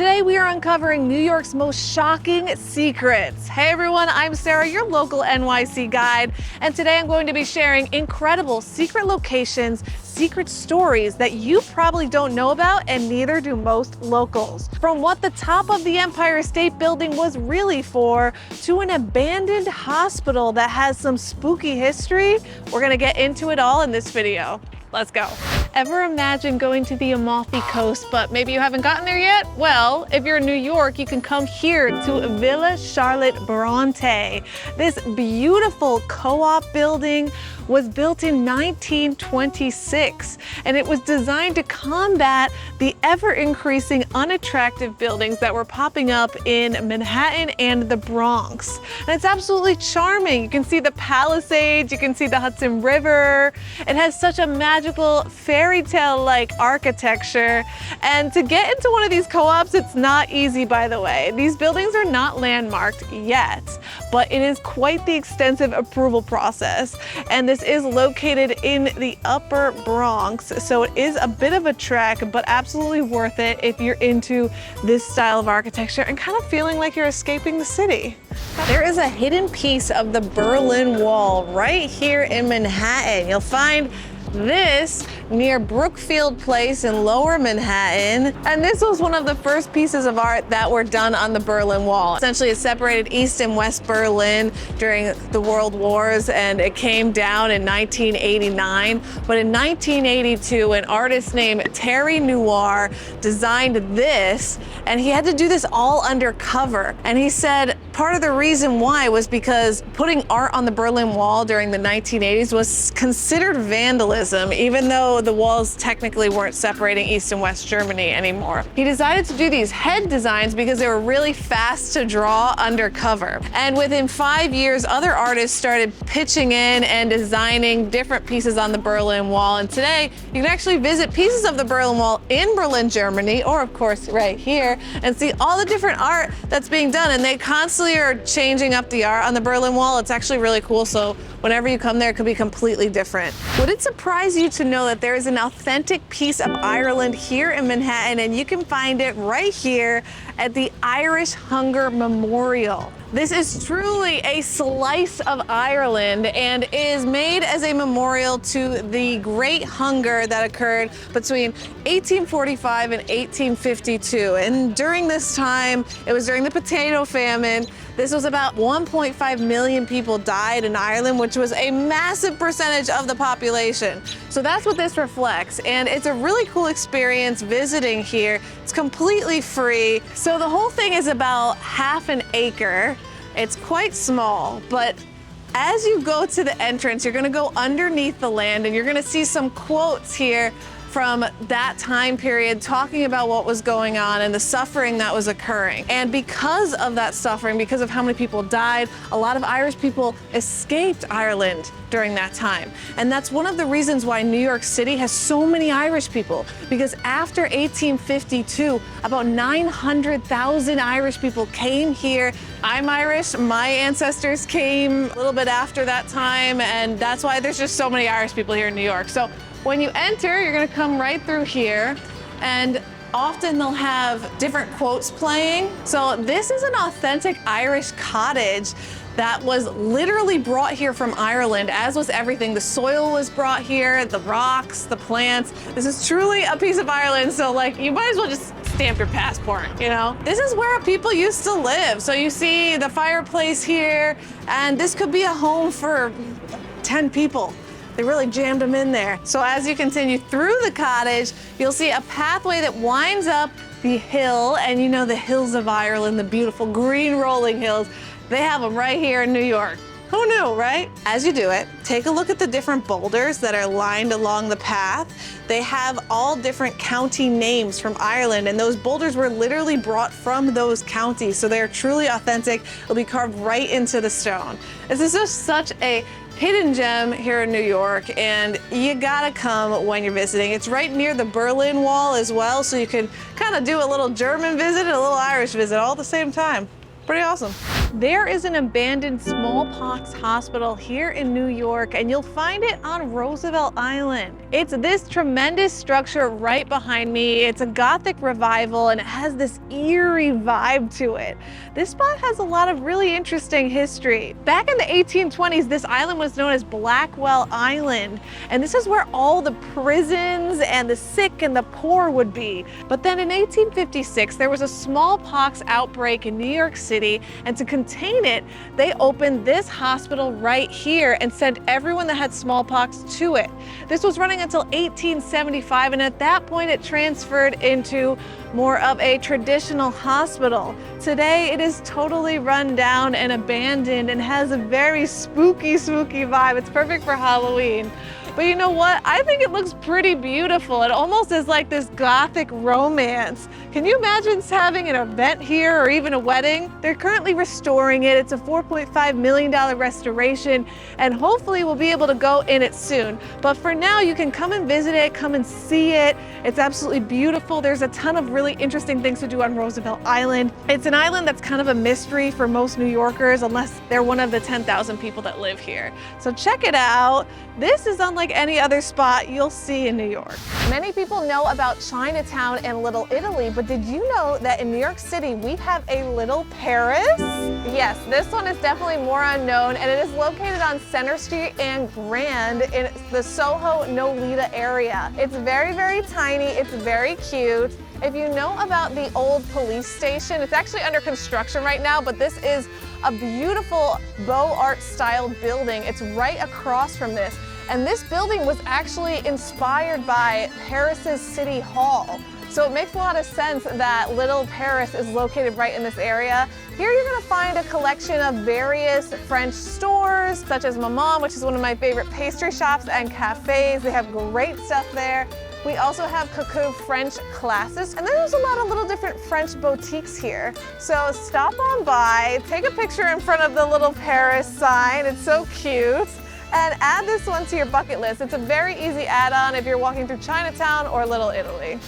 Today we are uncovering New York's most shocking secrets. Hey everyone, I'm Sarah, your local NYC guide, and today I'm going to be sharing incredible secret locations, secret stories that you probably don't know about, and neither do most locals. From what the top of the Empire State Building was really for, to an abandoned hospital that has some spooky history, we're gonna get into it all in this video. Let's go. Ever imagine going to the Amalfi Coast, but maybe you haven't gotten there yet? Well, if you're in New York, you can come here to Villa Charlotte Bronte. This beautiful co-op building was built in 1926, and it was designed to combat the ever-increasing unattractive buildings that were popping up in Manhattan and the Bronx. And it's absolutely charming. You can see the Palisades, you can see the Hudson River. It has such a magical fairy tale-like architecture. And to get into one of these co-ops, it's not easy, by the way. These buildings are not landmarked yet, but it is quite the extensive approval process. And this is located in the Upper Bronx, so it is a bit of a trek, but absolutely worth it if you're into this style of architecture and kind of feeling like you're escaping the city. There is a hidden piece of the Berlin Wall right here in Manhattan. You'll find this near Brookfield Place in Lower Manhattan. And this was one of the first pieces of art that were done on the Berlin Wall. Essentially, it separated East and West Berlin during the World Wars, and it came down in 1989. But in 1982, an artist named Terry Noir designed this, and he had to do this all undercover. And he said part of the reason why was because putting art on the Berlin Wall during the 1980s was considered vandalism, even though the walls technically weren't separating East and West Germany anymore. He decided to do these head designs because they were really fast to draw undercover. And within 5 years, other artists started pitching in and designing different pieces on the Berlin Wall. And today, you can actually visit pieces of the Berlin Wall in Berlin, Germany, or of course right here, and see all the different art that's being done. And they constantly are changing up the art on the Berlin Wall. It's actually really cool. So whenever you come there, it could be completely different. Would it surprise you to know that there is an authentic piece of Ireland here in Manhattan, and you can find it right here at the Irish Hunger Memorial? This is truly a slice of Ireland and is made as a memorial to the Great Hunger that occurred between 1845 and 1852. And during this time, it was during the potato famine. This was about 1.5 million people died in Ireland, which was a massive percentage of the population. So that's what this reflects. And it's a really cool experience visiting here. It's completely free. So the whole thing is about half an acre. It's quite small, but as you go to the entrance, you're gonna go underneath the land and you're gonna see some quotes here from that time period talking about what was going on and the suffering that was occurring. And because of that suffering, because of how many people died, a lot of Irish people escaped Ireland during that time. And that's one of the reasons why New York City has so many Irish people, because after 1852, about 900,000 Irish people came here. I'm Irish, my ancestors came a little bit after that time, and that's why there's just so many Irish people here in New York. So when you enter, you're gonna come right through here, and often they'll have different quotes playing. So this is an authentic Irish cottage that was literally brought here from Ireland, as was everything. The soil was brought here, the rocks, the plants. This is truly a piece of Ireland, so like, you might as well just stamp your passport, you know? This is where people used to live. So you see the fireplace here, and this could be a home for 10 people. They really jammed them in there. So as you continue through the cottage, you'll see a pathway that winds up the hill, and you know the hills of Ireland, the beautiful green rolling hills. They have them right here in New York. Who knew, right? As you do it, take a look at the different boulders that are lined along the path. They have all different county names from Ireland, and those boulders were literally brought from those counties, so they're truly authentic. It'll be carved right into the stone. This is just such a hidden gem here in New York, and you gotta come when you're visiting. It's right near the Berlin Wall as well, so you can kind of do a little German visit and a little Irish visit all at the same time. Pretty awesome. There is an abandoned smallpox hospital here in New York, and you'll find it on Roosevelt Island. It's this tremendous structure right behind me. It's a Gothic revival, and it has this eerie vibe to it. This spot has a lot of really interesting history. Back in the 1820s, this island was known as Blackwell Island, and this is where all the prisons and the sick and the poor would be. But then in 1856, there was a smallpox outbreak in New York City, and to contain it, they opened this hospital right here and sent everyone that had smallpox to it. This was running until 1875, and at that point it transferred into more of a traditional hospital. Today it is totally run down and abandoned and has a very spooky vibe. It's perfect for Halloween. But you know what? I think it looks pretty beautiful. It almost is like this Gothic romance. Can you imagine having an event here or even a wedding? They're currently restoring it. It's a $4.5 million restoration, and hopefully we'll be able to go in it soon. But for now, you can come and visit it, come and see it. It's absolutely beautiful. There's a ton of really interesting things to do on Roosevelt Island. It's an island that's kind of a mystery for most New Yorkers, unless they're one of the 10,000 people that live here. So check it out. This is unlike any other spot you'll see in New York. Many people know about Chinatown and Little Italy, but did you know that in New York City we have a Little Paris? Yes, this one is definitely more unknown, and it is located on Center Street and Grand in the Soho Nolita area. It's very tiny, it's very cute. If you know about the old police station, it's actually under construction right now, but this is a beautiful Beaux Art style building. It's right across from this. And this building was actually inspired by Paris's City Hall. So it makes a lot of sense that Little Paris is located right in this area. Here you're gonna find a collection of various French stores, such as Maman, which is one of my favorite pastry shops, and cafes. They have great stuff there. We also have Coucou French classes, and then there's a lot of little different French boutiques here. So stop on by, take a picture in front of the Little Paris sign. It's so cute. And add this one to your bucket list. It's a very easy add-on if you're walking through Chinatown or Little Italy.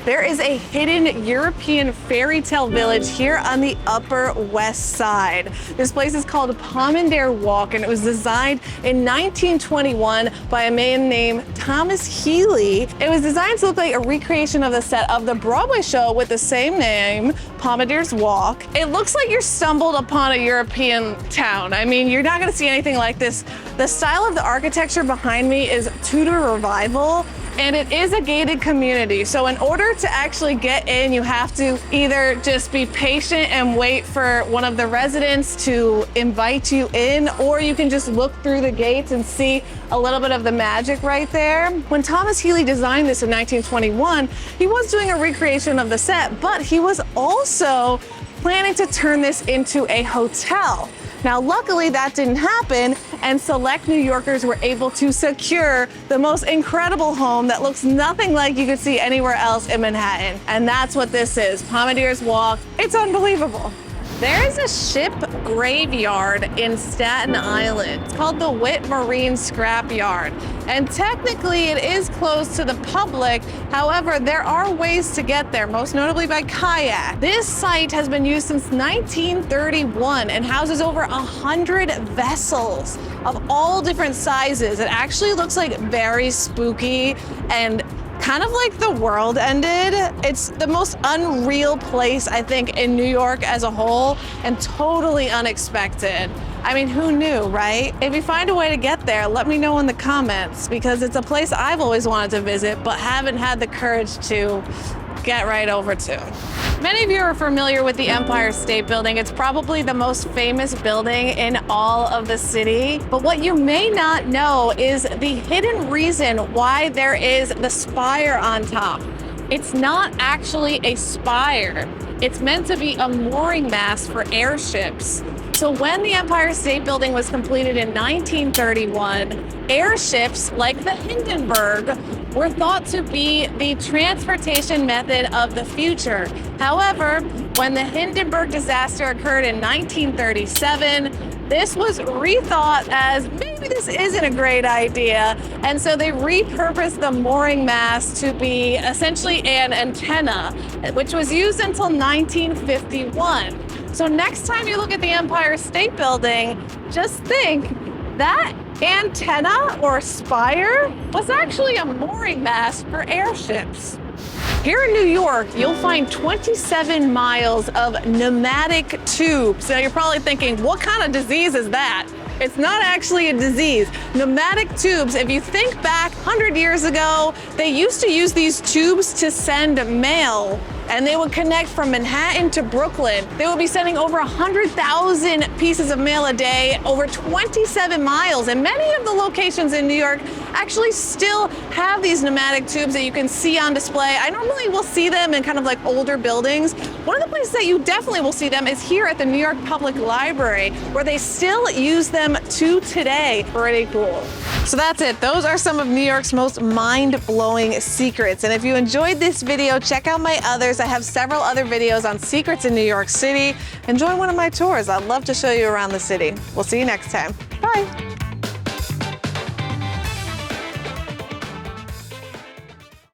There is a hidden European fairy tale village here on the Upper West Side. This place is called Pomander Walk, and it was designed in 1921 by a man named Thomas Healy. It was designed to look like a recreation of the set of the Broadway show with the same name, Pomander's Walk. It looks like you're stumbled upon a European town. I mean, you're not gonna see anything like this. The style of the architecture behind me is Tudor Revival, and it is a gated community. So in order to actually get in, you have to either just be patient and wait for one of the residents to invite you in, or you can just look through the gates and see a little bit of the magic right there. When Thomas Healy designed this in 1921, he was doing a recreation of the set, but he was also planning to turn this into a hotel. Now, luckily that didn't happen, and select New Yorkers were able to secure the most incredible home that looks nothing like you could see anywhere else in Manhattan. And that's what this is, Pomander's Walk. It's unbelievable. There is a ship graveyard in Staten Island. It's called the Witt Marine Scrapyard. And technically it is closed to the public. However, there are ways to get there, most notably by kayak. This site has been used since 1931 and houses over 100 vessels of all different sizes. It actually looks like very spooky and kind of like the world ended. It's the most unreal place, I think, in New York as a whole, and totally unexpected. I mean, who knew, right? If you find a way to get there, let me know in the comments, because it's a place I've always wanted to visit, but haven't had the courage to get right over to. Many of you are familiar with the Empire State Building. It's probably the most famous building in all of the city. But what you may not know is the hidden reason why there is the spire on top. It's not actually a spire. It's meant to be a mooring mast for airships. So when the Empire State Building was completed in 1931, airships like the Hindenburg were thought to be the transportation method of the future. However, when the Hindenburg disaster occurred in 1937, this was rethought as maybe this isn't a great idea. And so they repurposed the mooring mast to be essentially an antenna, which was used until 1951. So next time you look at the Empire State Building, just think that antenna or spire was actually a mooring mast for airships. Here in New York, you'll find 27 miles of pneumatic tubes. Now you're probably thinking, what kind of disease is that? It's not actually a disease. Pneumatic tubes, if you think back 100 years ago, they used to use these tubes to send mail, and they would connect from Manhattan to Brooklyn. They would be sending over 100,000 pieces of mail a day, over 27 miles. And many of the locations in New York actually still have these pneumatic tubes that you can see on display. I normally will see them in kind of like older buildings. One of the places that you definitely will see them is here at the New York Public Library, where they still use them to today. Pretty cool. So that's it. Those are some of New York's most mind-blowing secrets. And if you enjoyed this video, check out my others. I have several other videos on secrets in New York City. And join one of my tours. I'd love to show you around the city. We'll see you next time. Bye.